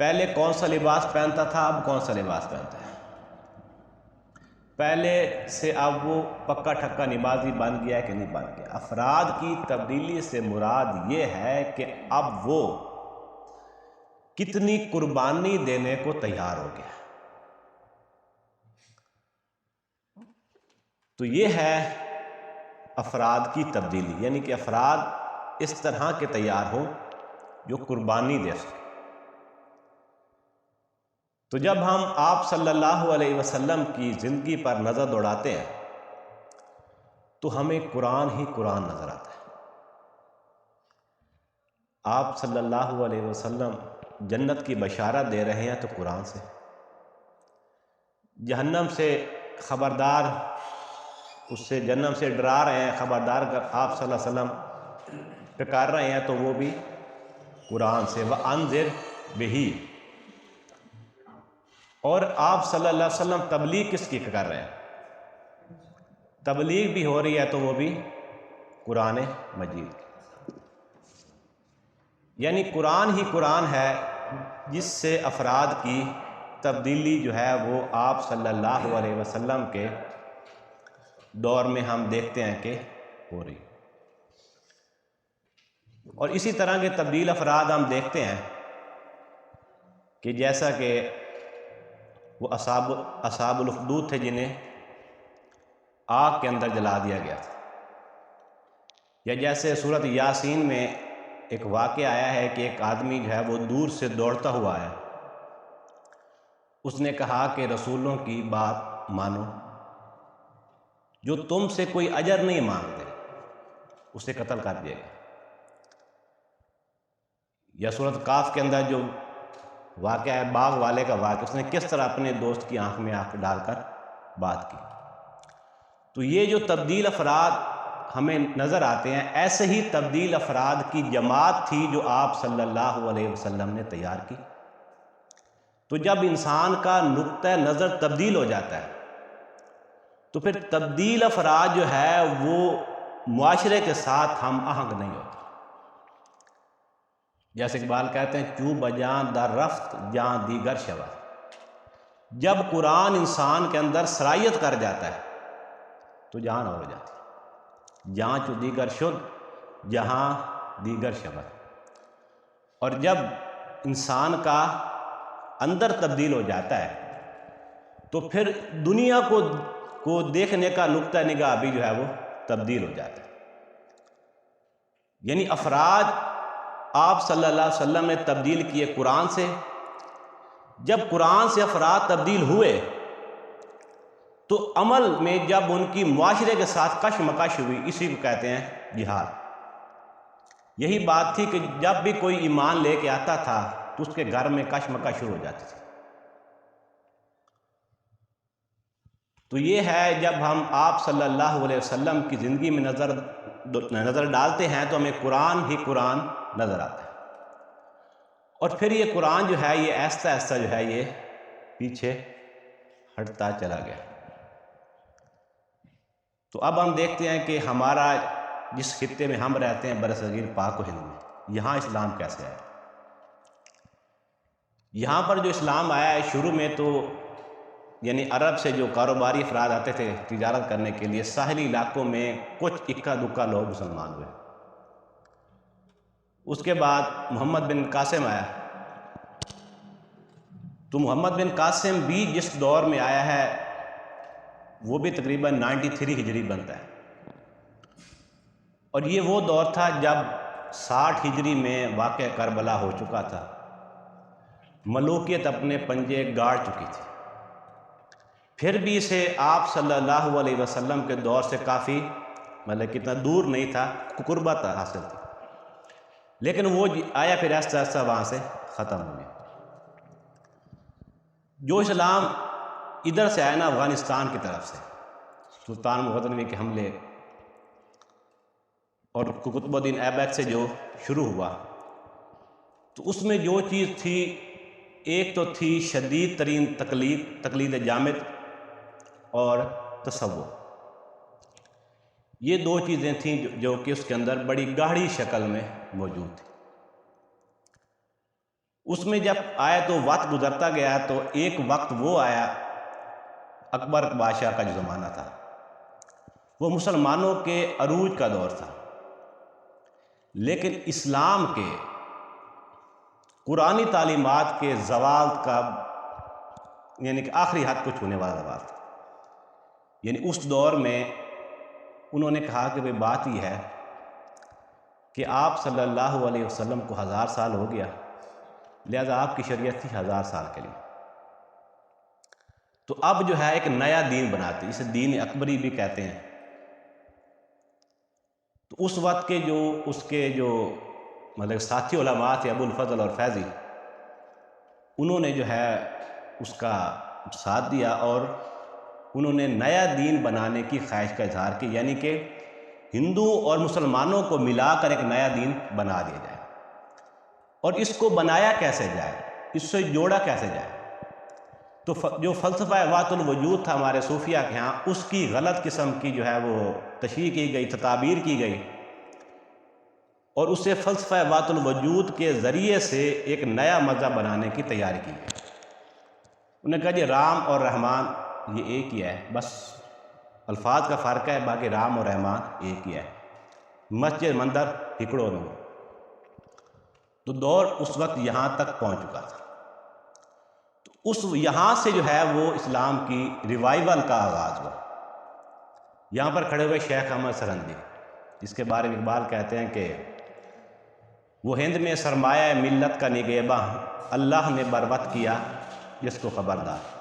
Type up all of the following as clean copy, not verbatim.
پہلے کون سا لباس پہنتا تھا، اب کون سا لباس پہنتا ہے؟ پہلے سے اب وہ پکا ٹھکا نمازی بن گیا ہے کہ نہیں بن گیا؟ افراد کی تبدیلی سے مراد یہ ہے کہ اب وہ کتنی قربانی دینے کو تیار ہو گیا۔ تو یہ ہے افراد کی تبدیلی، یعنی کہ افراد اس طرح کے تیار ہوں جو قربانی دے سکیں۔ تو جب ہم آپ صلی اللہ علیہ وسلم کی زندگی پر نظر دوڑاتے ہیں تو ہمیں قرآن ہی قرآن نظر آتا ہے۔ آپ صلی اللہ علیہ وسلم جنت کی بشارت دے رہے ہیں تو قرآن سے، جہنم سے خبردار، اس سے جہنم سے ڈرا رہے ہیں، خبردار کر آپ صلی اللہ علیہ وسلم پکار رہے ہیں تو وہ بھی قرآن سے، وَأَنذِرْ بِهِ۔ اور آپ صلی اللہ علیہ وسلم تبلیغ کس کی کر رہے ہیں؟ تبلیغ بھی ہو رہی ہے تو وہ بھی قرآن مجید کی، یعنی قرآن ہی قرآن ہے جس سے افراد کی تبدیلی جو ہے وہ آپ صلی اللہ علیہ وسلم کے دور میں ہم دیکھتے ہیں کہ ہو رہی۔ اور اسی طرح کے تبدیل افراد ہم دیکھتے ہیں کہ جیسا کہ وہ اصحاب الاخدود تھے جنہیں آگ کے اندر جلا دیا گیا تھا، یا جیسے سورۃ یاسین میں ایک واقعہ آیا ہے کہ ایک آدمی جو ہے وہ دور سے دوڑتا ہوا ہے، اس نے کہا کہ رسولوں کی بات مانو، جو تم سے کوئی اجر نہیں مانگتے اسے قتل کر دیا گیا۔ یا سورۃ کاف کے اندر جو واقعہ ہے باغ والے کا واقعہ، اس نے کس طرح اپنے دوست کی آنکھ میں آنکھ ڈال کر بات کی۔ تو یہ جو تبدیل افراد ہمیں نظر آتے ہیں، ایسے ہی تبدیل افراد کی جماعت تھی جو آپ صلی اللہ علیہ وسلم نے تیار کی۔ تو جب انسان کا نقطہ نظر تبدیل ہو جاتا ہے تو پھر تبدیل افراد جو ہے وہ معاشرے کے ساتھ ہم آہنگ نہیں ہوتے۔ جیسے اقبال کہتے ہیں چو بجاں در رفت جاں دیگر شود، جب قرآن انسان کے اندر سرایت کر جاتا ہے تو جان اور ہو جاتی ہے، جہاں چو دیگر شد جہاں دیگر شود۔ اور جب انسان کا اندر تبدیل ہو جاتا ہے تو پھر دنیا کو دیکھنے کا نقطہ نگاہ بھی جو ہے وہ تبدیل ہو جاتا ہے۔ یعنی افراد آپ صلی اللہ علیہ وسلم نے تبدیل کیے قرآن سے، جب قرآن سے افراد تبدیل ہوئے تو عمل میں جب ان کی معاشرے کے ساتھ کشمکش ہوئی، اسی کو کہتے ہیں جہاد۔ یہی بات تھی کہ جب بھی کوئی ایمان لے کے آتا تھا تو اس کے گھر میں کشمکش شروع ہو جاتی تھی۔ تو یہ ہے جب ہم آپ صلی اللہ علیہ وسلم کی زندگی میں نظر ڈالتے ہیں تو ہمیں قرآن ہی قرآن نظر آتا ہے، اور پھر یہ قرآن جو ہے یہ ایسا ایسا جو ہے یہ پیچھے ہٹتا چلا گیا۔ تو اب ہم دیکھتے ہیں کہ ہمارا جس خطے میں ہم رہتے ہیں برصغیر پاک و ہند میں، یہاں اسلام کیسے آیا؟ یہاں پر جو اسلام آیا ہے شروع میں تو یعنی عرب سے جو کاروباری افراد آتے تھے تجارت کرنے کے لیے، ساحلی علاقوں میں کچھ اکا دکا لوگ مسلمان ہوئے۔ اس کے بعد محمد بن قاسم آیا، تو محمد بن قاسم بھی جس دور میں آیا ہے وہ بھی تقریباً 93 ہجری بنتا ہے، اور یہ وہ دور تھا جب 60 ہجری میں واقعہ کربلا ہو چکا تھا، ملوکیت اپنے پنجے گاڑ چکی تھی۔ پھر بھی اسے آپ صلی اللہ علیہ وسلم کے دور سے کافی کتنا دور نہیں تھا، قربت حاصل تھی، لیکن وہ آیا پھر ایسا ایسا وہاں سے ختم ہو گیا۔ جو اسلام ادھر سے آیا نا افغانستان کی طرف سے، سلطان مغدنوی کے حملے اور قطب الدین ایبک سے جو شروع ہوا، تو اس میں جو چیز تھی ایک تو تھی شدید ترین تقلید جامد اور تصوف۔ یہ دو چیزیں تھیں جو کہ اس کے اندر بڑی گاڑھی شکل میں موجود تھی۔ اس میں جب آیا تو وقت گزرتا گیا تو ایک وقت وہ آیا، اکبر بادشاہ کا جو زمانہ تھا، وہ مسلمانوں کے عروج کا دور تھا، لیکن اسلام کے قرآنی تعلیمات کے زوال کا یعنی کہ آخری حد کو چھونے والا زوال تھا۔ یعنی اس دور میں انہوں نے کہا کہ بات یہ ہے کہ آپ صلی اللہ علیہ وسلم کو 1000 سال ہو گیا، لہذا آپ کی شریعت تھی 1000 سال کے لیے، تو اب جو ہے ایک نیا دین بناتے، اسے دین اکبری بھی کہتے ہیں۔ تو اس وقت کے اس کے مطلب ساتھی علماء تھے ابو الفضل اور فیضی، انہوں نے جو ہے اس کا ساتھ دیا اور انہوں نے نیا دین بنانے کی خواہش کا اظہار کیا، یعنی کہ ہندو اور مسلمانوں کو ملا کر ایک نیا دین بنا دیا جائے۔ اور اس کو بنایا کیسے جائے، اس سے جوڑا کیسے جائے؟ تو جو فلسفہ وحدت الوجود تھا ہمارے صوفیہ کے ہاں، اس کی غلط قسم کی جو ہے وہ تشریح کی گئی، تعبیر کی گئی، اور اسے فلسفہ وحدت الوجود کے ذریعے سے ایک نیا مذہب بنانے کی تیاری کی گئی۔ انہوں نے کہا جی رام اور رحمان یہ ایک ہی ہے، بس الفاظ کا فرق ہے، باقی رام اور رحمان ایک ہی ہے، مسجد مندر ہکڑوں میں۔ تو دور اس وقت یہاں تک پہنچ چکا تھا، تو یہاں سے جو ہے وہ اسلام کی ریوائول کا آغاز ہوا۔ یہاں پر کھڑے ہوئے شیخ احمد سرہندی، جس کے بارے میں اقبال کہتے ہیں کہ وہ ہند میں سرمایہ ملت کا نگہباں، اللہ نے بربط کیا جس کو خبردار۔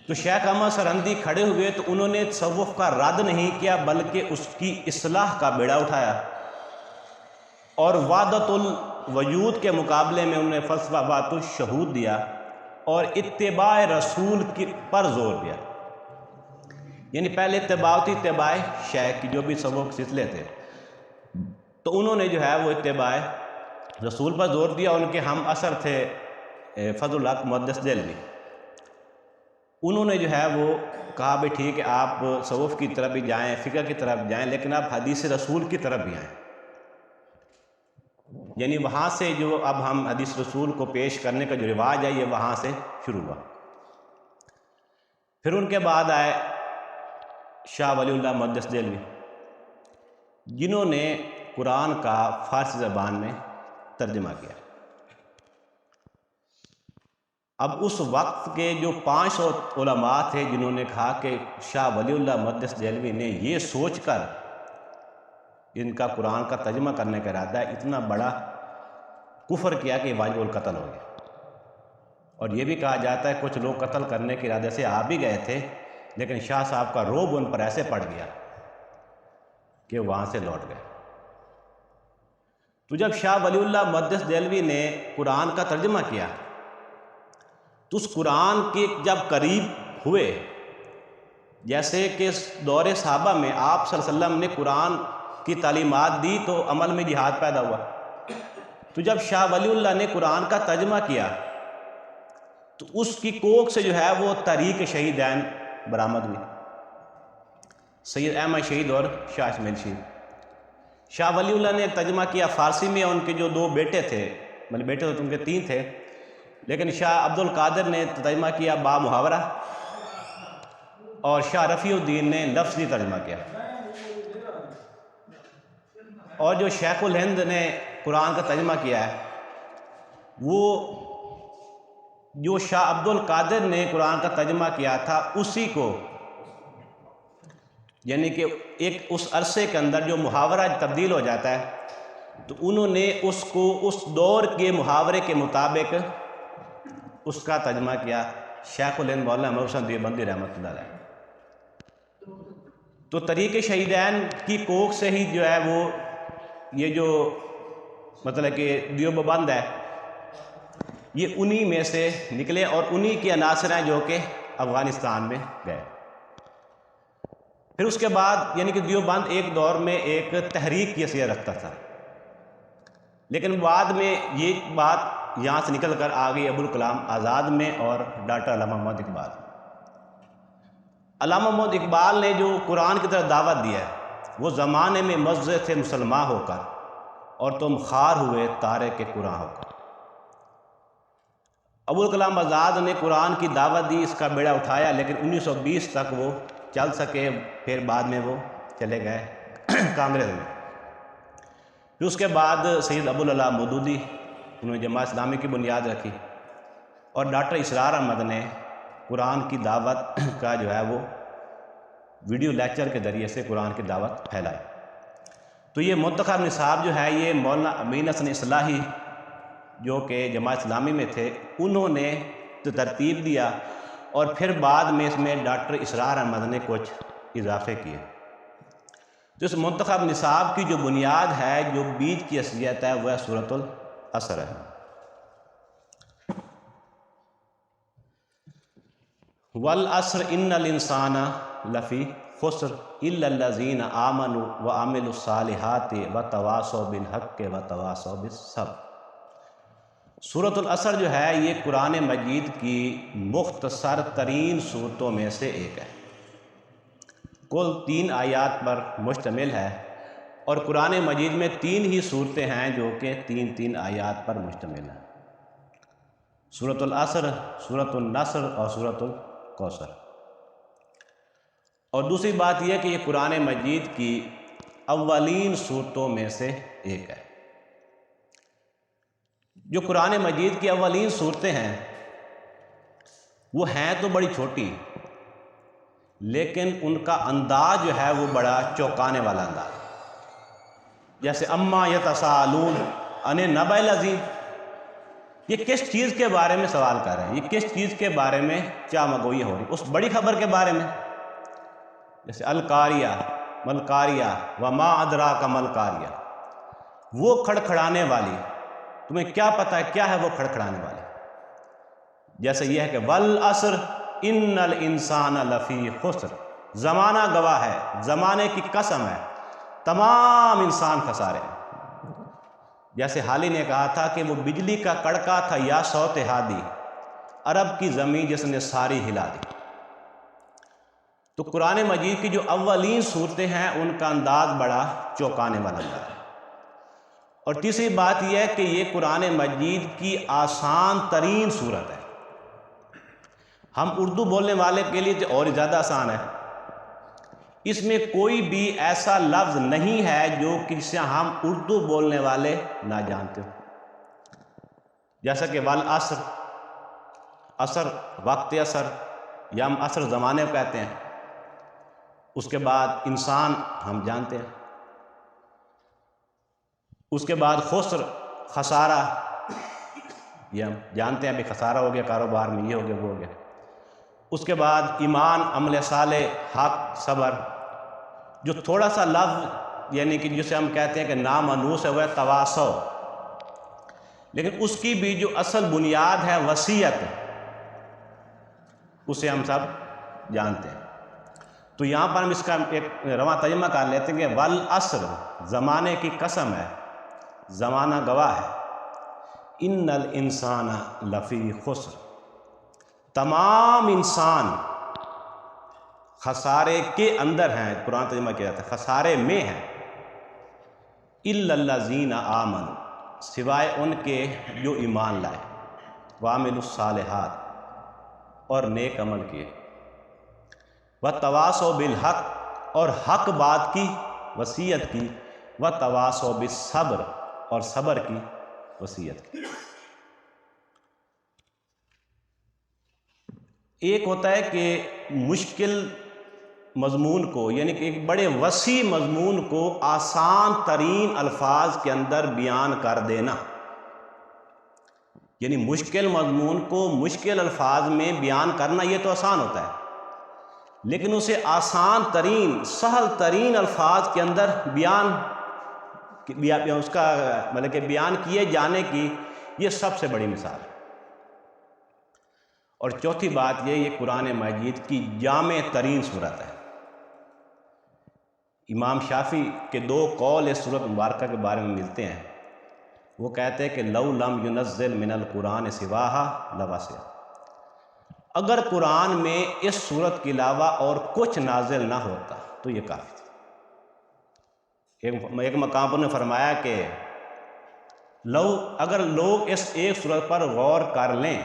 تو شیخ احمد سرہندی کھڑے ہوئے تو انہوں نے تصوف کا رد نہیں کیا، بلکہ اس کی اصلاح کا بیڑا اٹھایا، اور وحدت الوجود کے مقابلے میں انہوں نے فلسفہ وحدت الشہود دیا اور اتباع رسول پر زور دیا۔ یعنی پہلے اتباع شیخ کی جو بھی تصوف کے سلسلے تھے، تو انہوں نے جو ہے وہ اتباع رسول پر زور دیا۔ ان کے ہم اثر تھے فضل الحق محدث دہلوی، انہوں نے جو ہے وہ کہا بھی ٹھیک ہے آپ تصوف کی طرف بھی جائیں، فقہ کی طرف جائیں، لیکن آپ حدیث رسول کی طرف بھی آئیں۔ یعنی وہاں سے جو اب ہم حدیث رسول کو پیش کرنے کا جو رواج ہے یہ وہاں سے شروع ہوا۔ پھر ان کے بعد آئے شاہ ولی اللہ محدث دہلوی، جنہوں نے قرآن کا فارسی زبان میں ترجمہ کیا۔ اب اس وقت کے جو 500 علماء تھے جنہوں نے کہا کہ شاہ ولی اللہ محدث دہلوی نے یہ سوچ کر ان کا قرآن کا ترجمہ کرنے کا ارادہ ہے، اتنا بڑا کفر کیا کہ واجب القتل ہو گیا۔ اور یہ بھی کہا جاتا ہے کچھ لوگ قتل کرنے کے ارادے سے آ بھی گئے تھے، لیکن شاہ صاحب کا رعب ان پر ایسے پڑ گیا کہ وہاں سے لوٹ گئے۔ تو جب شاہ ولی اللہ محدث دہلوی نے قرآن کا ترجمہ کیا تو اس قرآن کے جب قریب ہوئے، جیسے کہ دور صحابہ میں آپ صلی اللہ علیہ وسلم نے قرآن کی تعلیمات دی تو عمل میں جہاد پیدا ہوا، تو جب شاہ ولی اللہ نے قرآن کا ترجمہ کیا تو اس کی کوکھ سے جو ہے وہ تحریک شہیدین برآمد ہوئی، سید احمد شہید اور شاہ اسماعیل شہید۔ شاہ ولی اللہ نے ترجمہ کیا فارسی میں، ان کے جو 2 بیٹے تھے، مطلب بیٹے تو ان کے 3 تھے، لیکن شاہ عبد القادر نے ترجمہ کیا با محاورہ، اور شاہ رفیع الدین نے لفظی ترجمہ کیا، اور جو شیخ الہند نے قرآن کا ترجمہ کیا ہے وہ جو شاہ عبد القادر نے قرآن کا ترجمہ کیا تھا اسی کو، یعنی کہ ایک اس عرصے کے اندر جو محاورہ تبدیل ہو جاتا ہے، تو انہوں نے اس کو اس دور کے محاورے کے مطابق اس کا ترجمہ کیا، شیخ الہند مولانا محمد حسین دیوبندی رحمۃ اللہ علیہ۔ تو طریق شہیدین کی کوکھ سے ہی جو ہے وہ یہ جو مطلب کہ دیوبند ہے یہ انہی میں سے نکلے، اور انہی کے عناصر ہیں جو کہ افغانستان میں گئے۔ پھر اس کے بعد یعنی کہ دیوبند ایک دور میں ایک تحریک کی حیثیت رکھتا تھا، لیکن بعد میں یہ بات یہاں سے نکل کر آ گئی ابوالکلام آزاد میں اور ڈاکٹر علامہ محمد اقبال۔ علامہ محمد اقبال نے جو قرآن کی طرف دعوت دیا ہے، وہ زمانے میں مزے تھے مسلمان ہو کر، اور تم خار ہوئے تارے کے قرآن ہو کر۔ ابوالکلام آزاد نے قرآن کی دعوت دی، اس کا بیڑا اٹھایا، لیکن 1920 تک وہ چل سکے، پھر بعد میں وہ چلے گئے کانگریس میں۔ پھر اس کے بعد سید ابوالعلا مودودی، انہوں نے جماعت اسلامی کی بنیاد رکھی، اور ڈاکٹر اسرار احمد نے قرآن کی دعوت کا جو ہے وہ ویڈیو لیکچر کے ذریعے سے قرآن کی دعوت پھیلائی۔ تو یہ منتخب نصاب جو ہے یہ مولانا امین حسن اصلاحی جو کہ جماعت اسلامی میں تھے، انہوں نے ترتیب دیا، اور پھر بعد میں اس میں ڈاکٹر اسرار احمد نے کچھ اضافے کیے۔ تو اس منتخب نصاب کی جو بنیاد ہے، جو بیج کی حیثیت ہے، وہ سورۃ العصر ہے۔ والعصر ان الانسان لفی خسر الا الذین آمنوا وعملوا الصالحات وتواصوا بالحق وتواصوا بالصبر۔ سورۃ العصر جو ہے یہ قرآن مجید کی مختصر ترین صورتوں میں سے ایک ہے، کل 3 آیات پر مشتمل ہے، اور قرآن مجید میں 3 ہی صورتیں ہیں جو کہ 3 آیات پر مشتمل ہیں، سورۃ العصر، سورۃ النصر اور سورۃ الکوثر۔ اور دوسری بات یہ کہ یہ قرآن مجید کی اولین صورتوں میں سے ایک ہے۔ جو قرآن مجید کی اولین صورتیں ہیں وہ ہیں تو بڑی چھوٹی، لیکن ان کا انداز جو ہے وہ بڑا چونکانے والا انداز، جیسے اما یتساءلون عن النبأ العظیم، یہ کس چیز کے بارے میں سوال کر رہے ہیں، یہ کس چیز کے بارے میں چامگوئی ہو رہی، اس بڑی خبر کے بارے میں، جیسے القاریہ ملقاریہ وما ادراک ملقاریہ، وہ کھڑکھڑانے والی، تمہیں کیا پتہ ہے کیا ہے وہ کھڑکھڑانے والی، جیسے یہ ہے کہ والعصر ان الانسان لفی خسر، زمانہ گواہ ہے، زمانے کی قسم ہے، تمام انسان خسارے ہیں۔ جیسے حالی نے کہا تھا کہ وہ بجلی کا کڑکا تھا یا صوت ہادی، عرب کی زمین جس نے ساری ہلا دی۔ تو قرآن مجید کی جو اولین صورتیں ہیں ان کا انداز بڑا چونکانے والا انداز ہے۔ اور تیسری بات یہ ہے کہ یہ قرآن مجید کی آسان ترین صورت ہے، ہم اردو بولنے والے کے لیے تو اور زیادہ آسان ہے، اس میں کوئی بھی ایسا لفظ نہیں ہے جو کہ ہم اردو بولنے والے نہ جانتے ہو، جیسا کہ والعصر، عصر وقت عصر یا ہم عصر زمانے کو کہتے ہیں، اس کے بعد انسان ہم جانتے ہیں، اس کے بعد خسر خسارہ، یہ ہم جانتے ہیں بھی خسارہ ہو گیا کاروبار میں، یہ ہو گیا وہ ہو گیا، اس کے بعد ایمان، عمل صالح، حق، صبر، جو تھوڑا سا لفظ یعنی کہ جسے ہم کہتے ہیں کہ نامانوس ہے وہ ہے تواصو، لیکن اس کی بھی جو اصل بنیاد ہے وصیت، اسے ہم سب جانتے ہیں۔ تو یہاں پر ہم اس کا ایک رواں ترجمہ کر لیتے ہیں کہ والعصر، زمانے کی قسم ہے، زمانہ گواہ ہے، ان الانسان لفی خسر، تمام انسان خسارے کے اندر ہیں، قرآن ترجمہ کیا جاتا ہے خسارے میں ہیں، الا الذین آمنوا، سوائے ان کے جو ایمان لائے، وعملوا الصالحات، اور نیک عمل کیے، وتواصوا بالحق، اور حق بات کی، وصیت کی، وتواصوا بالصبر، اور صبر کی وصیت کی۔ ایک ہوتا ہے کہ مشکل مضمون کو، یعنی کہ ایک بڑے وسیع مضمون کو آسان ترین الفاظ کے اندر بیان کر دینا، یعنی مشکل مضمون کو مشکل الفاظ میں بیان کرنا یہ تو آسان ہوتا ہے، لیکن اسے آسان ترین سہل ترین الفاظ کے اندر اس کا مطلب کہ بیان کیے جانے کی یہ سب سے بڑی مثال ہے۔ اور چوتھی بات یہ قرآن مجید کی جامع ترین صورت ہے۔ امام شافعی کے 2 قول اس صورت مبارکہ کے بارے میں ملتے ہیں، وہ کہتے ہیں کہ لو لم ینزل من القرآن سواہا لوسع، اگر قرآن میں اس صورت کے علاوہ اور کچھ نازل نہ ہوتا تو یہ کافی تھا۔ ایک مقام پر نے فرمایا کہ اگر لوگ اس ایک صورت پر غور کر لیں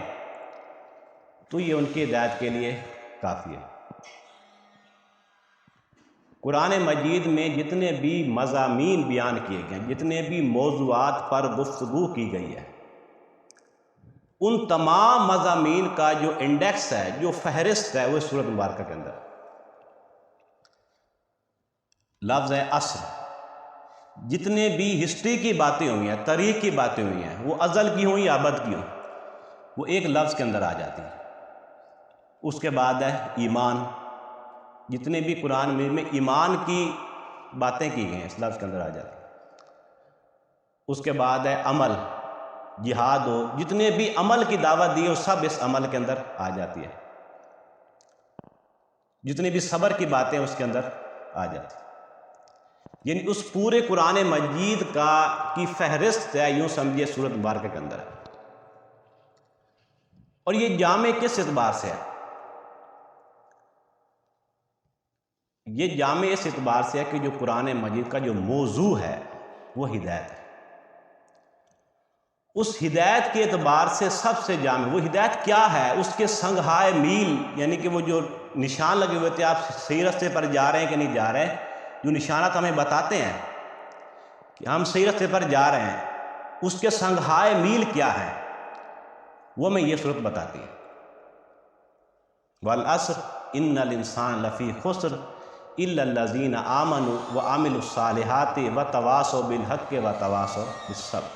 تو یہ ان کی ہدایت کے لیے کافی ہے۔ قرآن مجید میں جتنے بھی مضامین بیان کیے گئے ہیں، جتنے بھی موضوعات پر گفتگو کی گئی ہے، ان تمام مضامین کا جو انڈیکس ہے، جو فہرست ہے، وہ سورۃ مبارکہ کے اندر لفظ ہے عصر۔ جتنے بھی ہسٹری کی باتیں ہوئی ہیں، تاریخ کی باتیں ہوئی ہیں، وہ ازل کی ہوں یا ابد کی ہوں، وہ ایک لفظ کے اندر آ جاتی ہیں۔ اس کے بعد ہے ایمان۔ جتنے بھی قرآن میں ایمان کی باتیں کی گئی ہیں، اس لفظ کے اندر آ جاتی ہیں۔ اس کے بعد ہے عمل، جہاد ہو، جتنے بھی عمل کی دعوت دی ہے وہ سب اس عمل کے اندر آ جاتی ہے۔ جتنے بھی صبر کی باتیں اس کے اندر آ جاتی ہیں۔ یعنی اس پورے قرآن مجید کی فہرست ہے، یوں سمجھیے سورۃ مبارکہ کے اندر ہے۔ اور یہ جامع کس اعتبار سے ہے؟ یہ جامع اس اعتبار سے ہے کہ جو قرآن مجید کا جو موضوع ہے وہ ہدایت ہے۔ اس ہدایت کے اعتبار سے سب سے جامع، وہ ہدایت کیا ہے، اس کے سنگھائے میل، یعنی کہ وہ جو نشان لگے ہوئے تھے، آپ صحیح راستے پر جا رہے ہیں کہ نہیں جا رہے ہیں، جو نشانات ہمیں بتاتے ہیں کہ ہم صحیح راستے پر جا رہے ہیں، اس کے سنگھائے میل کیا ہے، وہ میں یہ صورت بتاتی ہے۔ والعصر ان الانسان لفی خسر الا الذین آمنوا وعملوا الصالحات وتواصوا بالحق وتواصوا بالصبر۔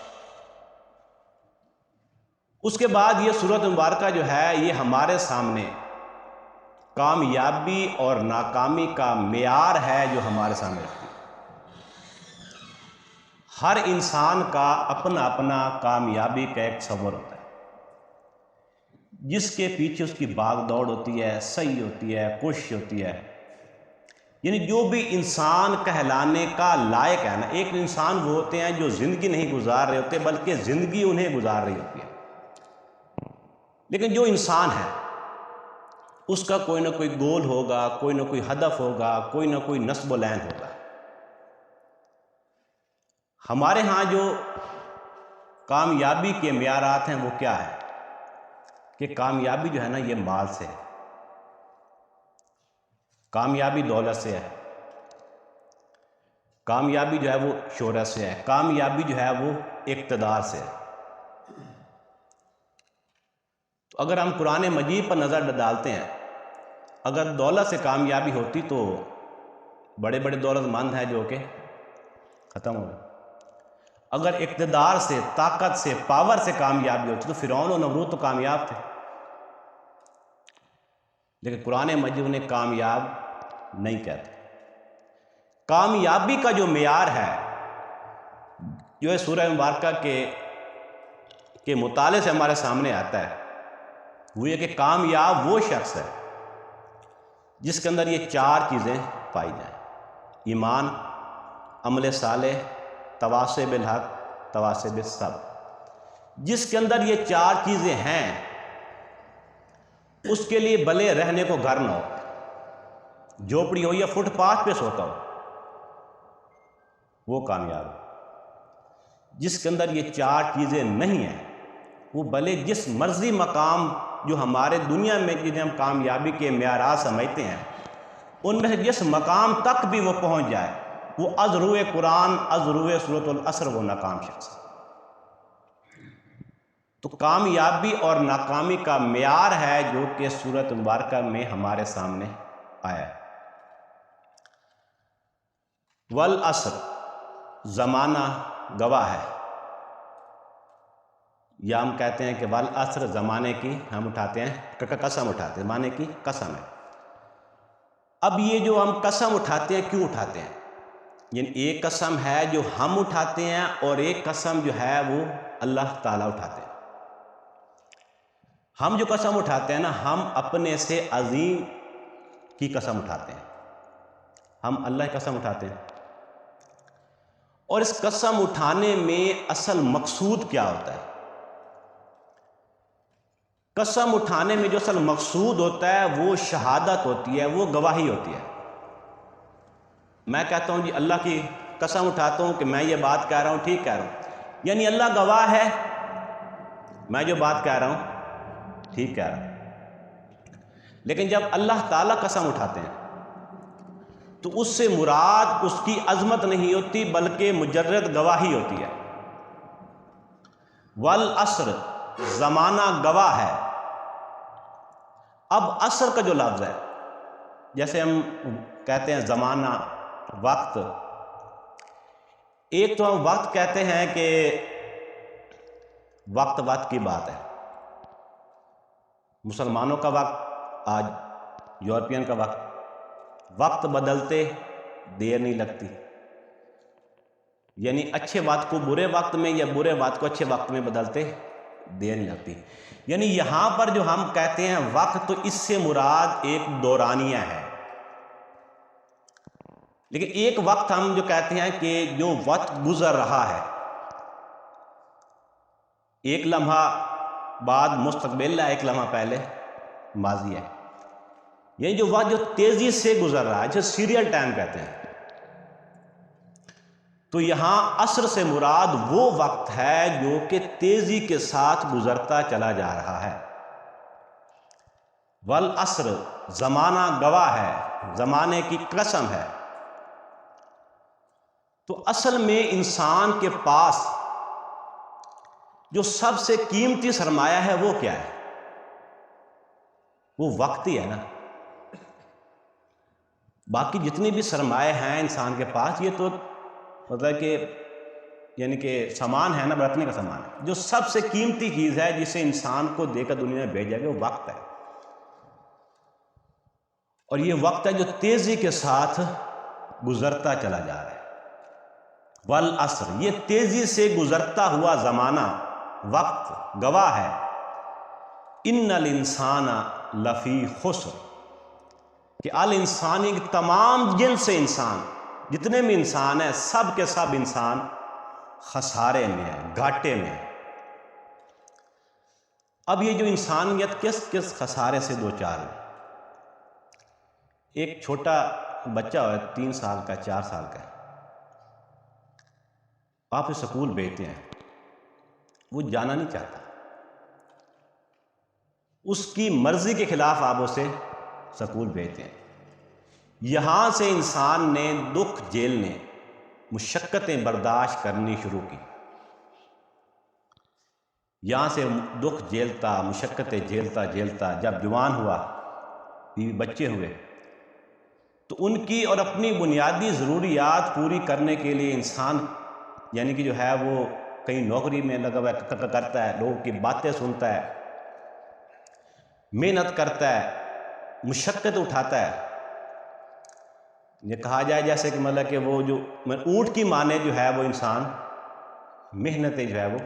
اس کے بعد یہ سورۃ مبارکہ جو ہے یہ ہمارے سامنے کامیابی اور ناکامی کا معیار ہے جو ہمارے سامنے رکھتی ہے۔ ہر انسان کا اپنا اپنا کامیابی کا ایک تصور ہوتا ہے، جس کے پیچھے اس کی بھاگ دوڑ ہوتی ہے، صحیح ہوتی ہے، کوشش ہوتی ہے۔ یعنی جو بھی انسان کہلانے کا لائق ہے نا، ایک انسان وہ ہوتے ہیں جو زندگی نہیں گزار رہے ہوتے بلکہ زندگی انہیں گزار رہی ہوتی ہے۔ لیکن جو انسان ہے اس کا کوئی نہ کوئی گول ہوگا، کوئی نہ کوئی ہدف ہوگا، کوئی نہ کوئی نصب و لین ہوگا۔ ہمارے ہاں جو کامیابی کے معیارات ہیں وہ کیا ہے کہ کامیابی جو ہے نا یہ مال سے ہے، کامیابی دولت سے ہے، کامیابی جو ہے وہ شہرت سے ہے، کامیابی جو ہے وہ اقتدار سے ہے۔ تو اگر ہم قرآن مجید پر نظر ڈالتے ہیں، اگر دولت سے کامیابی ہوتی تو بڑے بڑے دولت مند ہیں جو کہ ختم ہو گئے۔ اگر اقتدار سے، طاقت سے، پاور سے کامیابی ہوتی تو فرعون و نمرود تو کامیاب تھے، لیکن قرآن مجید انہیں کامیاب نہیں کہتے۔ کامیابی کا جو معیار ہے جو ہے سورہ مبارکہ کے مطالعے سے ہمارے سامنے آتا ہے، وہ یہ کہ کامیاب وہ شخص ہے جس کے اندر یہ چار چیزیں پائی جائیں: ایمان، عمل صالح، تواصی بالحق، تواصی بالصبر۔ جس کے اندر یہ چار چیزیں ہیں اس کے لیے بھلے رہنے کو گھر نہ ہو، جھوپڑی ہو یا فٹ پاتھ پہ سوتا ہو، وہ کامیاب ہے۔ جس کے اندر یہ چار چیزیں نہیں ہیں وہ بھلے جس مرضی مقام جو ہمارے دنیا میں جنہیں ہم کامیابی کے معیارات سمجھتے ہیں ان میں سے جس مقام تک بھی وہ پہنچ جائے، وہ از روئے قرآن، از روئے سورۃ العصر وہ ناکام شخص ہے۔ تو کامیابی اور ناکامی کا معیار ہے جو کہ سورۃ مبارکہ میں ہمارے سامنے آیا ہے۔ والعصر، زمانہ گواہ ہے، یا ہم کہتے ہیں کہ والعصر زمانے کی ہم اٹھاتے ہیں قسم اٹھاتے ہیں، زمانے کی قسم ہے۔ اب یہ جو ہم قسم اٹھاتے ہیں کیوں اٹھاتے ہیں؟ یعنی ایک قسم ہے جو ہم اٹھاتے ہیں اور ایک قسم جو ہے وہ اللہ تعالیٰ اٹھاتے ہیں۔ ہم جو قسم اٹھاتے ہیں نا، ہم اپنے سے عظیم کی قسم اٹھاتے ہیں، ہم اللہ کی قسم اٹھاتے ہیں۔ اور اس قسم اٹھانے میں اصل مقصود کیا ہوتا ہے؟ قسم اٹھانے میں جو اصل مقصود ہوتا ہے وہ شہادت ہوتی ہے، وہ گواہی ہوتی ہے۔ میں کہتا ہوں جی اللہ کی قسم اٹھاتا ہوں کہ میں یہ بات کہہ رہا ہوں ٹھیک کہہ رہا ہوں، یعنی اللہ گواہ ہے میں جو بات کہہ رہا ہوں ٹھیک کہہ رہا ہوں۔ لیکن جب اللہ تعالیٰ قسم اٹھاتے ہیں تو اس سے مراد اس کی عظمت نہیں ہوتی بلکہ مجرد گواہی ہوتی ہے۔ والعصر، زمانہ گواہ ہے۔ اب عصر کا جو لفظ ہے، جیسے ہم کہتے ہیں زمانہ، وقت، ایک تو ہم وقت کہتے ہیں کہ وقت کی بات ہے، مسلمانوں کا وقت، آج یورپین کا وقت بدلتے دیر نہیں لگتی، یعنی اچھے وقت کو برے وقت میں یا برے وقت کو اچھے وقت میں بدلتے دیر نہیں لگتی۔ یعنی یہاں پر جو ہم کہتے ہیں وقت، تو اس سے مراد ایک دورانیہ ہے، لیکن ایک وقت ہم جو کہتے ہیں کہ جو وقت گزر رہا ہے، ایک لمحہ بعد مستقبل ہے، ایک لمحہ پہلے ماضی ہے، یعنی جو وقت جو تیزی سے گزر رہا ہے، جسے سیریل ٹائم کہتے ہیں۔ تو یہاں عصر سے مراد وہ وقت ہے جو کہ تیزی کے ساتھ گزرتا چلا جا رہا ہے۔ والعصر، زمانہ گواہ ہے، زمانے کی قسم ہے۔ تو اصل میں انسان کے پاس جو سب سے قیمتی سرمایہ ہے وہ کیا ہے؟ وہ وقت ہی ہے نا۔ باقی جتنے بھی سرمایہ ہیں انسان کے پاس، یہ تو مطلب کہ یعنی کہ سامان ہے نا، برتنے کا سامان ہے۔ جو سب سے قیمتی چیز ہے جسے انسان کو دے کر دنیا میں بھیجا گیا، وہ وقت ہے، اور یہ وقت ہے جو تیزی کے ساتھ گزرتا چلا جا رہا ہے۔ والعصر، یہ تیزی سے گزرتا ہوا زمانہ، وقت گواہ ہے۔ ان الانسان لفی خسر، کہ الانسانی، تمام جنس سے انسان، جتنے بھی انسان ہیں، سب کے سب انسان خسارے میں ہے، گھاٹے میں ہے۔ اب یہ جو انسانیت کس خسارے سے دوچار ہے؟ ایک چھوٹا بچہ ہے، 3 سال کا، 4 سال کا، آپ اسے سکول بھیجتے ہیں، وہ جانا نہیں چاہتا، اس کی مرضی کے خلاف آپ اسے سکول بھیجتے ہیں۔ یہاں سے انسان نے دکھ جھیلنے، مشقتیں برداشت کرنی شروع کی۔ یہاں سے دکھ جھیلتا، مشقتیں جھیلتا جب جوان ہوا، بیوی بچے ہوئے، تو ان کی اور اپنی بنیادی ضروریات پوری کرنے کے لیے انسان یعنی کہ جو ہے وہ کہیں نوکری میں لگا ہوا کرتا ہے، لوگوں کی باتیں سنتا ہے، محنت کرتا ہے، مشقت اٹھاتا ہے۔ یہ کہا جائے جیسے کہ مطلب کہ وہ جو اونٹ کی مانے جو ہے وہ انسان محنتیں جو ہے وہ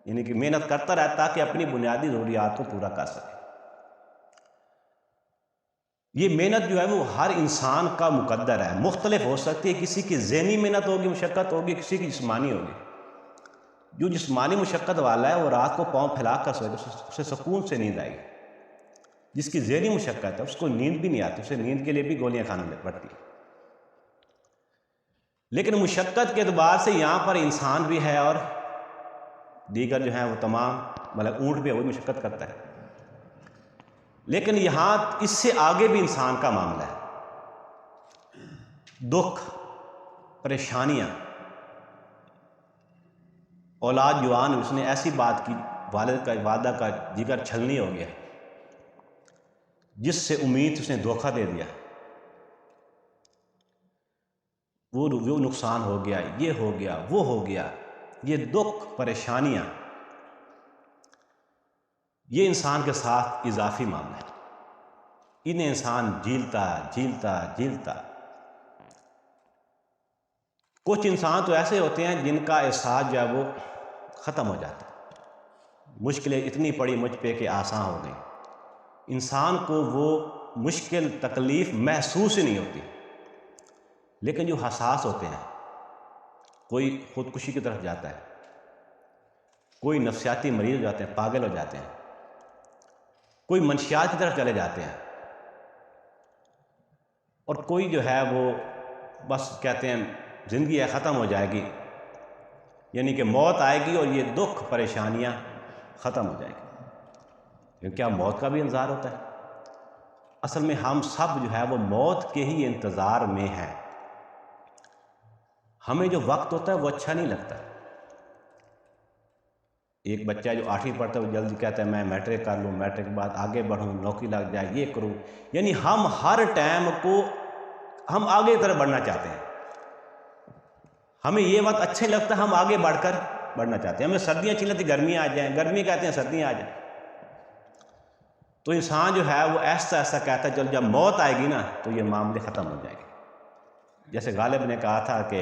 یعنی کہ محنت کرتا رہتا کہ اپنی بنیادی ضروریات کو پورا کر سکے۔ یہ محنت جو ہے وہ ہر انسان کا مقدر ہے، مختلف ہو سکتی ہے، کسی کی ذہنی محنت ہوگی، مشقت ہوگی، کسی کی جسمانی ہوگی۔ جو جسمانی مشقت والا ہے وہ رات کو پاؤں پھیلا کر سوئے، اسے سکون سے نیند آئے گی۔ جس کی ذہنی مشقت ہے اس کو نیند بھی نہیں آتی، اسے نیند کے لیے بھی گولیاں کھانا پڑتی ہیں۔ لیکن مشقت کے اعتبار سے یہاں پر انسان بھی ہے اور دیگر جو ہیں وہ تمام، مطلب اونٹ بھی ہے، وہی مشقت کرتا ہے۔ لیکن یہاں اس سے آگے بھی انسان کا معاملہ ہے، دکھ، پریشانیاں۔ اولاد جوان، اس نے ایسی بات کی، والدہ کا جگر چھلنی ہو گیا، جس سے امید اس نے دھوکہ دے دیا، وہ نقصان ہو گیا، یہ ہو گیا، وہ ہو گیا۔ یہ دکھ، پریشانیاں، یہ انسان کے ساتھ اضافی معاملہ ہے۔ انہیں انسان جھیلتا۔ کچھ انسان تو ایسے ہوتے ہیں جن کا احساس جو ہے وہ ختم ہو جاتا ہے، مشکلیں اتنی پڑی مجھ پہ کہ آسان ہو گئی۔ انسان کو وہ مشکل، تکلیف محسوس ہی نہیں ہوتی۔ لیکن جو حساس ہوتے ہیں، کوئی خودکشی کی طرف جاتا ہے، کوئی نفسیاتی مریض ہو جاتے ہیں، پاگل ہو جاتے ہیں، کوئی منشیات کی طرف چلے جاتے ہیں، اور کوئی جو ہے وہ بس کہتے ہیں زندگی ہے ختم ہو جائے گی، یعنی کہ موت آئے گی اور یہ دکھ، پریشانیاں ختم ہو جائے گی۔ کیونکہ کیا موت کا بھی انتظار ہوتا ہے؟ اصل میں ہم سب جو ہے وہ موت کے ہی انتظار میں ہیں. ہمیں جو وقت ہوتا ہے وہ اچھا نہیں لگتا. ایک بچہ جو 8ویں پڑھتا ہے وہ جلدی کہتا ہے میں میٹرک کر لوں، میٹرک کے بعد آگے بڑھوں، نوکری لگ جائے، یہ کروں. یعنی ہم ہر ٹائم کو ہم آگے کی طرف بڑھنا چاہتے ہیں. ہمیں یہ وقت اچھا لگتا ہے، ہم آگے بڑھ کر بڑھنا چاہتے ہیں. ہمیں سردیاں اچھی لگتی، گرمیاں آ جائیں، گرمی کہتے ہیں سردیاں آ جائیں. تو انسان جو ہے وہ ایسا ایسا کہتا ہے چل جب موت آئے گی نا تو یہ معاملے ختم ہو جائیں گے. جیسے غالب نے کہا تھا کہ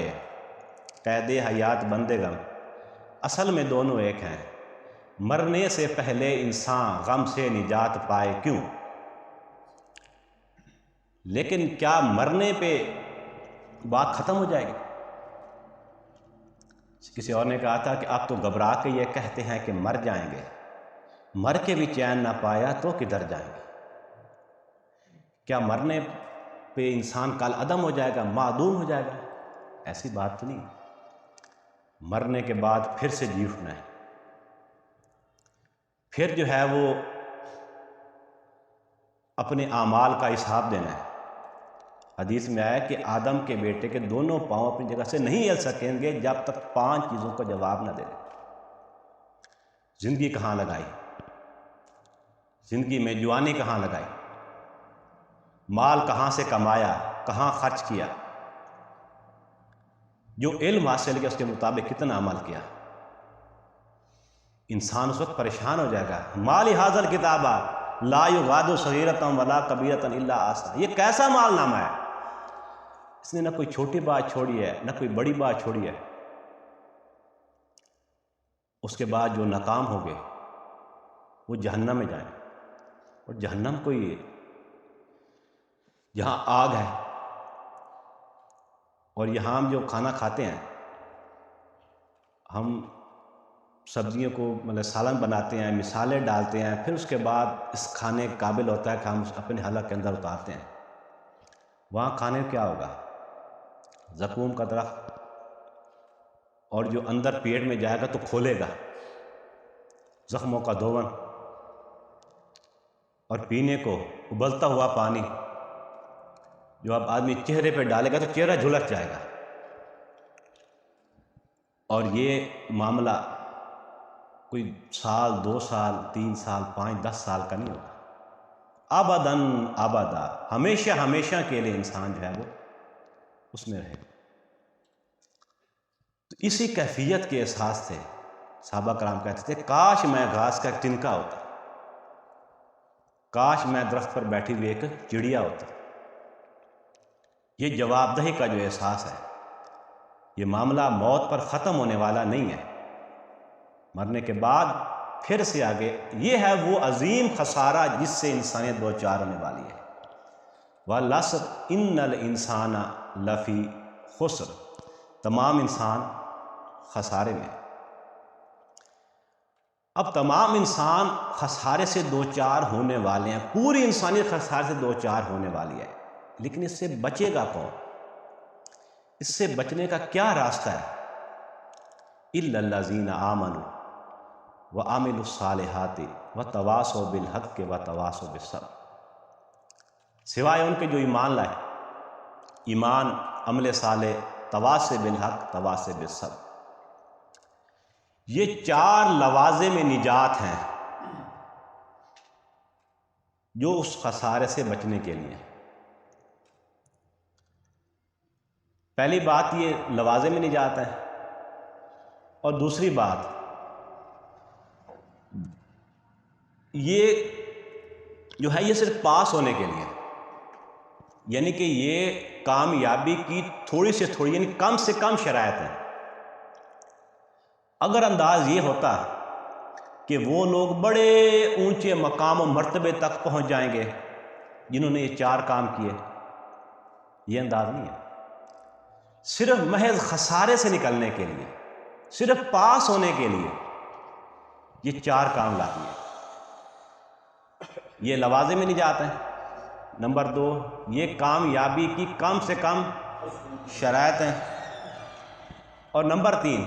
قید حیات بندے غم اصل میں دونوں ایک ہیں. مرنے سے پہلے انسان غم سے نجات پائے کیوں؟ لیکن کیا مرنے پہ بات ختم ہو جائے گی؟ کسی اور نے کہا تھا کہ آپ تو گھبرا کے یہ کہتے ہیں کہ مر جائیں گے، مر کے بھی چین نہ پایا تو کدھر جائیں گے؟ کیا مرنے پہ انسان کل عدم ہو جائے گا، معدوم ہو جائے گا؟ ایسی بات تو نہیں. مرنے کے بعد پھر سے جی اٹھنا ہے، پھر جو ہے وہ اپنے اعمال کا حساب دینا ہے. حدیث میں آیا کہ آدم کے بیٹے کے دونوں پاؤں اپنی جگہ سے نہیں ہل سکیں گے جب تک 5 چیزوں کا جواب نہ دے. زندگی کہاں لگائی، زندگی میں جوانی کہاں لگائی، مال کہاں سے کمایا، کہاں خرچ کیا، جو علم حاصل کیا اس کے مطابق کتنا عمل کیا. انسان اس وقت پریشان ہو جائے گا. مالی حاضر کتابہ لا یغادر صغیرۃ ولا کبیرۃ الا احصاها. یہ کیسا مال نامہ ہے، اس نے نہ کوئی چھوٹی بات چھوڑی ہے نہ کوئی بڑی بات چھوڑی ہے. اس کے بعد جو ناکام ہو گئے وہ جہنم میں جائیں. اور جہنم کوئی جہاں آگ ہے، اور یہاں ہم جو کھانا کھاتے ہیں، ہم سبزیوں کو مطلب سالن بناتے ہیں، مثالیں ڈالتے ہیں، پھر اس کے بعد اس کھانے کے قابل ہوتا ہے کہ ہم اپنے حلق کے اندر اتارتے ہیں. وہاں کھانے کیا ہوگا؟ زقوم کا درخت، اور جو اندر پیٹ میں جائے گا تو کھولے گا، زخموں کا دھون، اور پینے کو ابلتا ہوا پانی جو اب آدمی چہرے پہ ڈالے گا تو چہرہ جھلس جائے گا. اور یہ معاملہ کوئی سال، 2 سال، 3 سال، 5، 10 سال کا نہیں ہوگا. ابداً ابدا، ہمیشہ ہمیشہ کے لیے انسان جو ہے وہ اس میں رہے. تو اسی کیفیت کے احساس سے صحابہ کرام کہتے تھے کاش میں گھاس کا ایک تنکا ہوتا، کاش میں درخت پر بیٹھی ہوئی ایک چڑیا ہوتا. یہ جواب دہی کا جو احساس ہے، یہ معاملہ موت پر ختم ہونے والا نہیں ہے. مرنے کے بعد پھر سے آگے، یہ ہے وہ عظیم خسارہ جس سے انسانیت دو چار ہونے والی ہے. وَالْعَصْرِ إِنَّ الْإِنسَانَ لَفِي خُسْرٍ، تمام انسان خسارے میں. اب تمام انسان خسارے سے دو چار ہونے والے ہیں، پوری انسانیت خسارے سے دو چار ہونے والی ہے. لیکن اس سے بچے گا کون؟ اس سے بچنے کا کیا راستہ ہے؟ إِلَّا الَّذِينَ آمَنُوا وَعَمِلُوا الصَّالِحَاتِ وَتَوَاصَوْا بِالْحَقِّ وَتَوَاصَوْا بِالصَّبْرِ، سوائے ان کے جو ایمان لائے، ایمان، عمل صالح، تواصے بالحق، تواصے بالصبر. یہ 4 لوازم نجات ہیں جو اس خسارے سے بچنے کے لیے. پہلی بات یہ لوازم نجات ہے، اور دوسری بات یہ جو ہے یہ صرف پاس ہونے کے لیے، یعنی کہ یہ کامیابی کی تھوڑی سے تھوڑی یعنی کم سے کم شرائط ہیں. اگر انداز یہ ہوتا کہ وہ لوگ بڑے اونچے مقام و مرتبے تک پہنچ جائیں گے جنہوں نے یہ 4 کام کیے، یہ انداز نہیں ہے. صرف محض خسارے سے نکلنے کے لیے، صرف پاس ہونے کے لیے یہ 4 کام لازمی ہیں. یہ لوازم نجات ہیں. نمبر 2، یہ کامیابی کی کم سے کم شرائط ہیں. اور نمبر 3،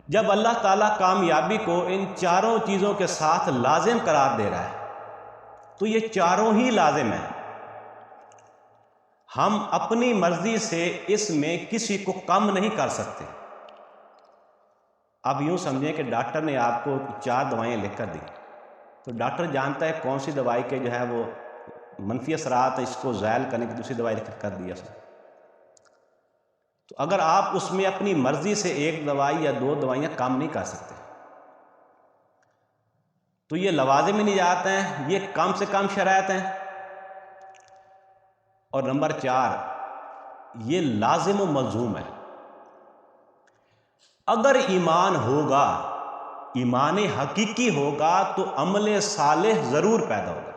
جب اللہ تعالیٰ کامیابی کو ان 4 چیزوں کے ساتھ لازم قرار دے رہا ہے تو یہ چاروں ہی لازم ہیں. ہم اپنی مرضی سے اس میں کسی کو کم نہیں کر سکتے. اب یوں سمجھیں کہ ڈاکٹر نے آپ کو 4 دوائیں لکھ کر دی، تو ڈاکٹر جانتا ہے کون سی دوائی کے جو ہے وہ منفی اثرات اس کو زائل کرنے کی دوسری دوائی لکھ کر دی. تو اگر آپ اس میں اپنی مرضی سے 1 دوائی یا 2 دوائیاں کم نہیں کر سکتے، تو یہ لوازم نجات ہیں، یہ کم سے کم شرائط ہیں. اور نمبر 4، یہ لازم و ملزوم ہے. اگر ایمان ہوگا، ایمان حقیقی ہوگا، تو عمل صالح ضرور پیدا ہوگا.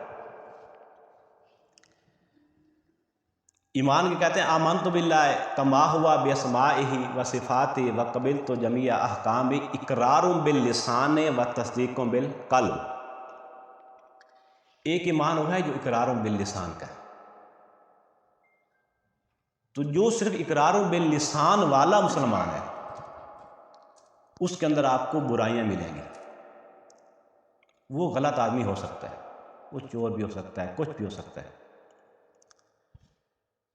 ایمان کے کہتے ہیں آمنت باللہ کما ہوا باسمائہ و صفاتہ و قبلت جمیع احکامہ اقرار باللسان و تصدیق بالقلب. ایک ایمان ہوا ہے جو اقرار باللسان کا ہے. تو جو صرف اقرار باللسان والا مسلمان ہے، اس کے اندر آپ کو برائیاں ملیں گی. وہ غلط آدمی ہو سکتا ہے، وہ چور بھی ہو سکتا ہے، کچھ بھی ہو سکتا ہے.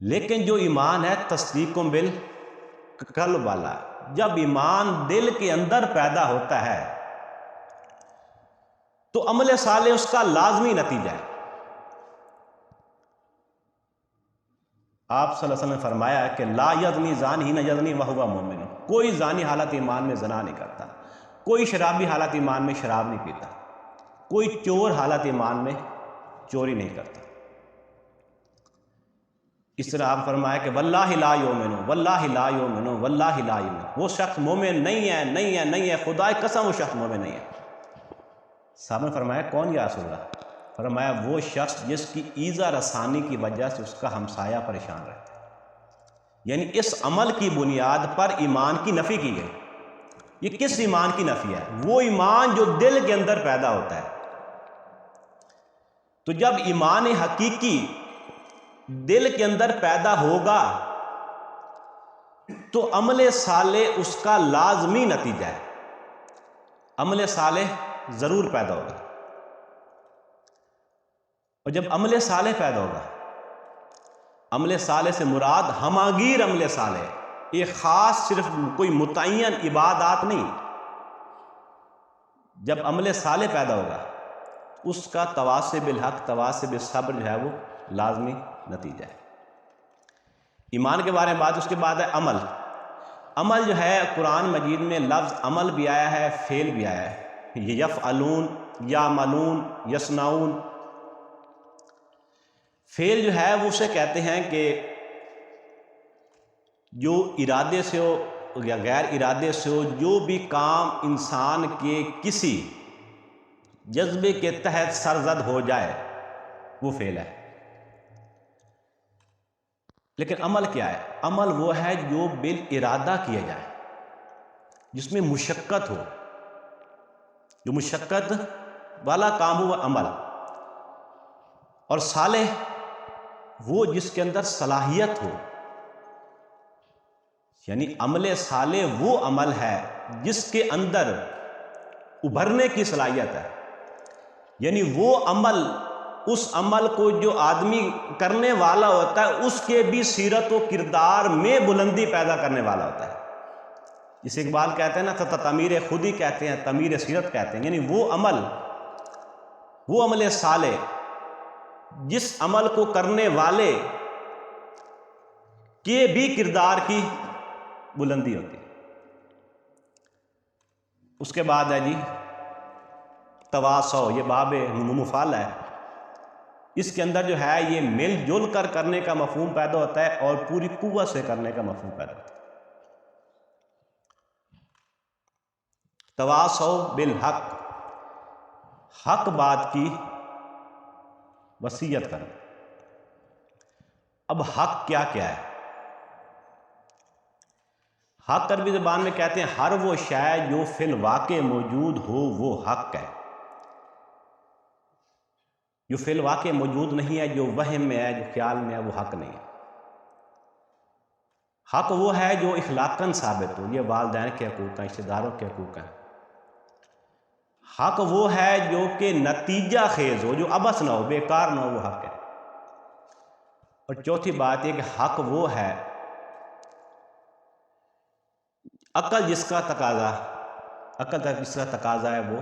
لیکن جو ایمان ہے تصدیق بالقلب والا، جب ایمان دل کے اندر پیدا ہوتا ہے تو عمل صالح اس کا لازمی نتیجہ ہے. آپ صلی اللہ علیہ وسلم نے فرمایا کہ لا یزنی زانی حین یزنی وہو مؤمن. کوئی زانی حالت ایمان میں زنا نہیں کرتا، کوئی شرابی حالت ایمان میں شراب نہیں پیتا، کوئی چور حالت ایمان میں چوری نہیں کرتا. اس طرح آپ فرمایا کہ واللہ لا یؤمن، واللہ لا یؤمن، واللہ لا یؤمن. وہ شخص مومن نہیں ہے، نہیں ہے، نہیں ہے، خدا کی قسم وہ شخص مومن نہیں ہے. صاحب نے فرمایا کون یا رسول اللہ؟ فرمایا وہ شخص جس کی ایذا رسانی کی وجہ سے اس کا ہمسایہ پریشان رہتا ہے. یعنی اس عمل کی بنیاد پر ایمان کی نفی کی گئی. یہ کس ایمان کی نفی ہے؟ وہ ایمان جو دل کے اندر پیدا ہوتا ہے. تو جب ایمان حقیقی دل کے اندر پیدا ہوگا تو عمل صالح اس کا لازمی نتیجہ ہے. عمل صالح ضرور پیدا ہوگا. اور جب عمل صالح پیدا ہوگا، عمل صالح سے مراد ہماگیر عمل صالح، ایک خاص صرف کوئی متعین عبادات نہیں. جب عمل صالح پیدا ہوگا اس کا تواصی بالحق، تواصی بالصبر جو ہے وہ لازمی نتیجہ ہے. ایمان کے بارے میں بات، اس کے بعد ہے عمل. عمل جو ہے قرآن مجید میں لفظ عمل بھی آیا ہے، فعل بھی آیا ہے. یفعلون، یعملون، یصنعون. فعل جو ہے وہ اسے کہتے ہیں کہ جو ارادے سے ہو یا غیر ارادے سے ہو، جو بھی کام انسان کے کسی جذبے کے تحت سرزد ہو جائے وہ فعل ہے. لیکن عمل کیا ہے؟ عمل وہ ہے جو بالارادہ کیا جائے، جس میں مشقت ہو. جو مشقت والا کام ہو وہ عمل. اور صالح وہ جس کے اندر صلاحیت ہو. یعنی عمل صالح وہ عمل ہے جس کے اندر ابھرنے کی صلاحیت ہے. یعنی وہ عمل، اس عمل کو جو آدمی کرنے والا ہوتا ہے اس کے بھی سیرت و کردار میں بلندی پیدا کرنے والا ہوتا ہے. جسے اقبال کہتے ہیں نا، تعمیر خودی کہتے ہیں، تعمیر سیرت کہتے ہیں. یعنی وہ عمل صالح جس عمل کو کرنے والے کے بھی کردار کی بلندی ہوتی ہے. اس کے بعد ہے جی تواصو. یہ باب مفعول ہے. اس کے اندر جو ہے یہ مل جل کر کرنے کا مفہوم پیدا ہوتا ہے اور پوری قوت سے کرنے کا مفہوم پیدا ہوتا ہے. تواصو بالحق، حق بات کی وصیت کرنا. اب حق کیا کیا ہے؟ حق عربی زبان میں کہتے ہیں ہر وہ شے جو فی الواقع موجود ہو وہ حق ہے. جو فی الواقع موجود نہیں ہے، جو وہم میں ہے، جو خیال میں ہے، وہ حق نہیں ہے. حق وہ ہے جو اخلاقاً ثابت ہو. یہ والدین کے حقوق ہیں، رشتہ داروں کے حقوق ہیں. حق وہ ہے جو کہ نتیجہ خیز ہو، جو عبث نہ ہو، بیکار نہ ہو، وہ حق ہے۔ اور چوتھی بات یہ کہ حق وہ ہے عقل جس کا تقاضا ہے وہ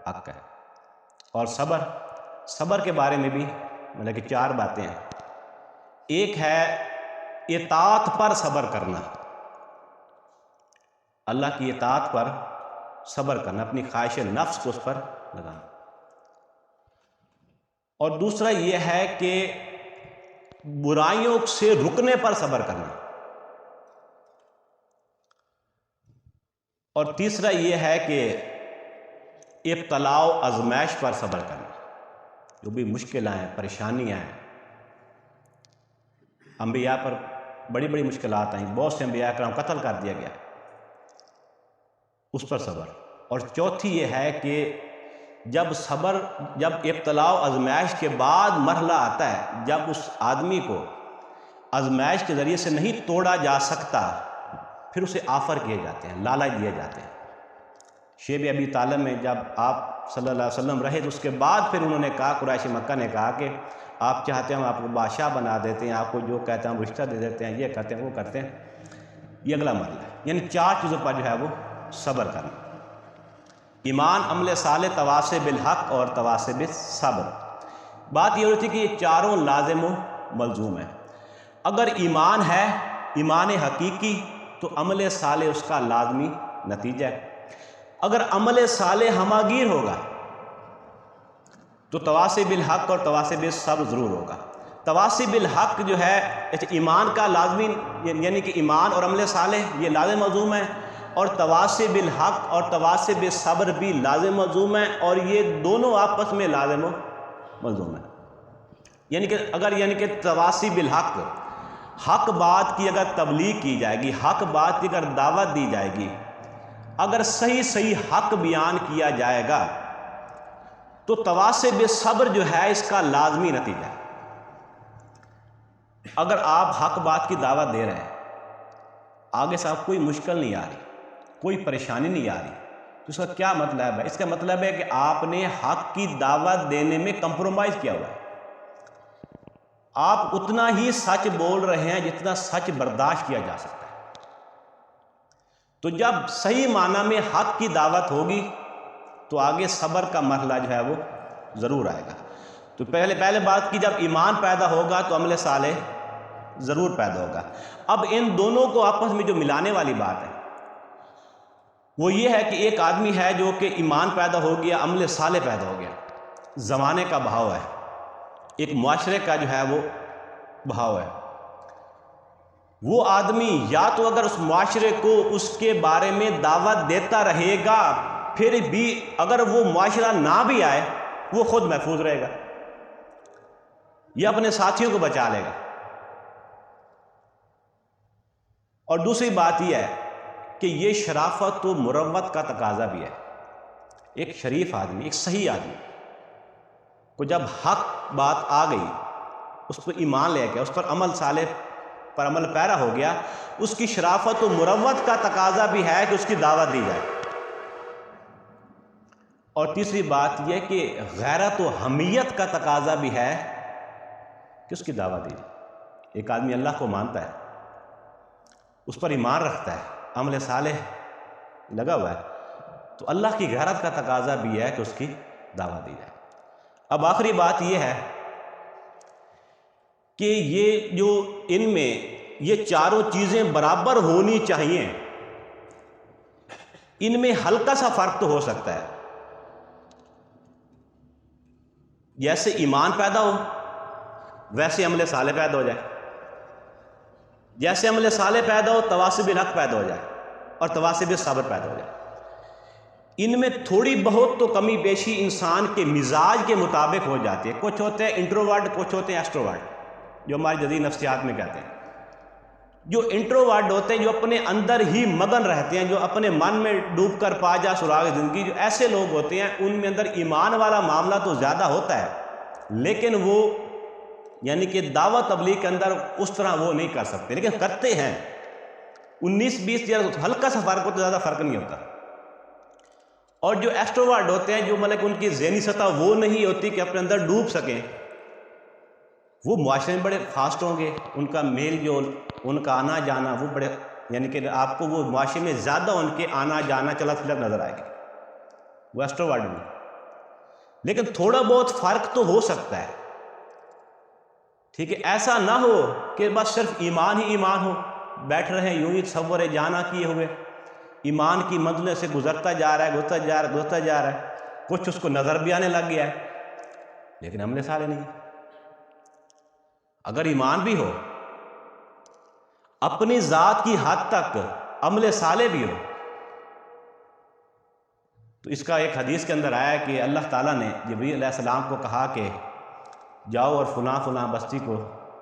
حق ہے۔ اور صبر کے بارے میں بھی مطلب کہ 4 باتیں ہیں۔ ایک ہے اطاعت پر صبر کرنا، اللہ کی اطاعت پر صبر کرنا، اپنی خواہش نفس کو اس پر لگانا۔ اور دوسرا یہ ہے کہ برائیوں سے رکنے پر صبر کرنا۔ اور تیسرا یہ ہے کہ ابتلاء و آزمائش پر صبر کرنا، جو بھی مشکلیں ہیں، پریشانیاں ہیں، انبیاء پر بڑی بڑی مشکلات آئیں، بہت سے انبیاء کرام قتل کر دیا گیا، اس پر صبر۔ اور چوتھی یہ ہے کہ جب ابتلاء و آزمائش کے بعد مرحلہ آتا ہے، جب اس آدمی کو آزمائش کے ذریعے سے نہیں توڑا جا سکتا، پھر اسے آفر کیے جاتے ہیں، لالچ دیے جاتے ہیں۔ شیب ابی طالب میں جب آپ صلی اللہ علیہ وسلم رہے تو اس کے بعد پھر انہوں نے کہا، قریش مکہ نے کہا کہ آپ چاہتے ہیں ہم آپ کو بادشاہ بنا دیتے ہیں، آپ کو جو کہتے ہیں ہم رشتہ دے دیتے ہیں، یہ کرتے ہیں وہ کرتے ہیں۔ یہ اگلا مرحلہ ہے، یعنی 4 چیزوں پر جو ہے وہ صبر کرنا: ایمان، عمل صالح، تواصی بالحق اور تواصی بالصبر۔ بات یہ ہوتی ہے کہ یہ چاروں لازم و ملزوم ہیں۔ اگر ایمان ہے، ایمان حقیقی، تو عمل صالح اس کا لازمی نتیجہ ہے۔ اگر عمل صالح ہماگیر ہوگا تو تواصی بالحق اور تواصی بالصبر ضرور ہوگا۔ تواصی بالحق جو ہے ایمان کا لازمی، یعنی کہ ایمان اور عمل صالح یہ لازم ملزوم ہے، اور تواصی بالحق اور تواصی بالصبر بھی لازم ملزوم ہے، اور یہ دونوں آپس میں لازم و ملزوم ہے۔ یعنی کہ تواصی بالحق، حق بات کی اگر تبلیغ کی جائے گی، حق بات کی اگر دعوت دی جائے گی، اگر صحیح حق بیان کیا جائے گا تو تواصی بالصبر جو ہے اس کا لازمی نتیجہ ہے۔ اگر آپ حق بات کی دعوت دے رہے ہیں، آگے سے آپ کوئی مشکل نہیں آ رہی، کوئی پریشانی نہیں آ رہی، تو اس کا کیا مطلب ہے؟ اس کا مطلب ہے کہ آپ نے حق کی دعوت دینے میں کمپرومائز کیا ہوا ہے۔ آپ اتنا ہی سچ بول رہے ہیں جتنا سچ برداشت کیا جا سکتا ہے۔ تو جب صحیح معنی میں حق کی دعوت ہوگی تو آگے صبر کا مرحلہ جو ہے وہ ضرور آئے گا۔ تو پہلے بات کی، جب ایمان پیدا ہوگا تو عمل صالح ضرور پیدا ہوگا۔ اب ان دونوں کو آپس میں جو ملانے والی بات ہے وہ یہ ہے کہ ایک آدمی ہے جو کہ ایمان پیدا ہو گیا، عمل صالح پیدا ہو گیا، زمانے کا بہاؤ ہے، ایک معاشرے کا جو ہے وہ بہاؤ ہے۔ وہ آدمی یا تو اگر اس معاشرے کو اس کے بارے میں دعوت دیتا رہے گا، پھر بھی اگر وہ معاشرہ نہ بھی آئے وہ خود محفوظ رہے گا، یا اپنے ساتھیوں کو بچا لے گا۔ اور دوسری بات یہ ہے کہ یہ شرافت و مروت کا تقاضا بھی ہے۔ ایک شریف آدمی، ایک صحیح آدمی کو جب حق بات آ گئی، اس پر ایمان لے گیا، اس پر عمل صالح پر عمل پیرا ہو گیا، اس کی شرافت و مروت کا تقاضا بھی ہے کہ اس کی دعوت دی جائے۔ اور تیسری بات یہ کہ غیرت و حمیت کا تقاضا بھی ہے کہ اس کی دعوت دی جائے۔ ایک آدمی اللہ کو مانتا ہے، اس پر ایمان رکھتا ہے، عمل صالح لگا ہوا ہے، تو اللہ کی غیرت کا تقاضا بھی ہے کہ اس کی دعوت دی جائے۔ اب آخری بات یہ ہے کہ یہ جو ان میں یہ چاروں چیزیں برابر ہونی چاہیے، ان میں ہلکا سا فرق تو ہو سکتا ہے۔ جیسے ایمان پیدا ہو ویسے عمل صالح پیدا ہو جائے، جیسے عمل صالح پیدا ہو تواصی بالحق پیدا ہو جائے، اور تواصی بالصبر پیدا ہو جائے۔ ان میں تھوڑی بہت تو کمی بیشی انسان کے مزاج کے مطابق ہو جاتی ہے۔ کچھ ہوتے ہیں انٹروورٹ، کچھ ہوتے ہیں ایکسٹروورٹ، جو ہماری جدید نفسیات میں کہتے ہیں۔ جو انٹروورٹ ہوتے ہیں، جو اپنے اندر ہی مگن رہتے ہیں، جو اپنے من میں ڈوب کر پا جا سراغ زندگی، جو ایسے لوگ ہوتے ہیں، ان میں اندر ایمان والا معاملہ تو زیادہ ہوتا ہے، لیکن وہ یعنی کہ دعوت تبلیغ کے اندر اس طرح وہ نہیں کر سکتے، لیکن کرتے ہیں۔ 19-20 ہلکا سا فرق ہوتا ہے، زیادہ فرق نہیں ہوتا۔ اور جو ایکسٹروورٹ ہوتے ہیں، جو مطلب ان کی ذہنی سطح وہ نہیں ہوتی کہ اپنے اندر ڈوب سکیں، وہ معاشرے میں بڑے فاسٹ ہوں گے، ان کا میل جول، ان کا آنا جانا وہ بڑے، یعنی کہ آپ کو وہ معاشرے میں زیادہ ان کے آنا جانا چلا پھرنا نظر آئے گا، وہ ایکسٹروورٹ بھی۔ لیکن تھوڑا بہت فرق تو ہو سکتا ہے، ٹھیک ہے، ایسا نہ ہو کہ بس صرف ایمان ہی ایمان ہو، بیٹھ رہے ہیں یوں ہی تصور جانا کیے ہوئے، ایمان کی منزلیں سے گزرتا جا رہا ہے، گزرتا جا رہا ہے، کچھ اس کو نظر بھی آنے لگ گیا ہے لیکن عمل صالح نہیں۔ اگر ایمان بھی ہو، اپنی ذات کی حد تک عمل صالح بھی ہو، تو اس کا ایک حدیث کے اندر آیا ہے کہ اللہ تعالیٰ نے جبریل علیہ السلام کو کہا کہ جاؤ اور فلاں فلاں بستی کو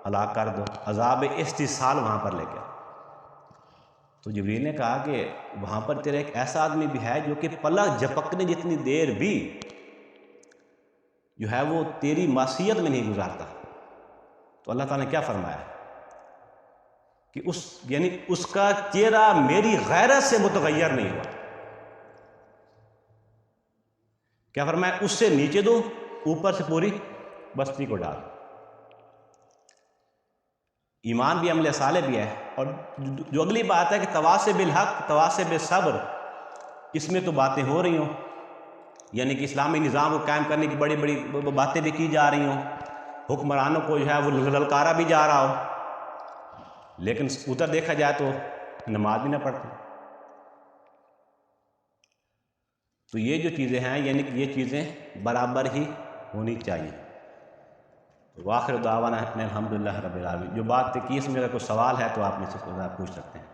ہلاک کر دو، عذاب استحصال وہاں پر لے کے آؤ۔ تو جبریل نے کہا کہ وہاں پر تیرا ایک ایسا آدمی بھی ہے جو کہ پلک جھپکنے جتنی دیر بھی جو ہے وہ تیری معصیت میں نہیں گزارتا۔ تو اللہ تعالیٰ نے کیا فرمایا کہ یعنی اس کا چہرہ میری غیرت سے متغیر نہیں ہوا۔ کیا فرمایا؟ اس سے نیچے دو، اوپر سے پوری بستی کو ڈال۔ ایمان بھی عمل صالح بھی ہے، اور جو اگلی بات ہے کہ تواصی بالحق تواصی بالصبر، اس میں تو باتیں ہو رہی ہوں، یعنی کہ اسلامی نظام کو قائم کرنے کی بڑی بڑی باتیں بھی کی جا رہی ہوں، حکمرانوں کو جو ہے وہ للکارا بھی جا رہا ہو، لیکن ادھر دیکھا جائے تو نماز بھی نہ پڑھتے۔ تو یہ جو چیزیں ہیں، یعنی کہ یہ چیزیں برابر ہی ہونی چاہیے۔ وآخر دعوانا الحمدللہ رب العالمین۔ جو بات کی اس میں اگر کوئی سوال ہے تو آپ مجھ سے پوچھ سکتے ہیں۔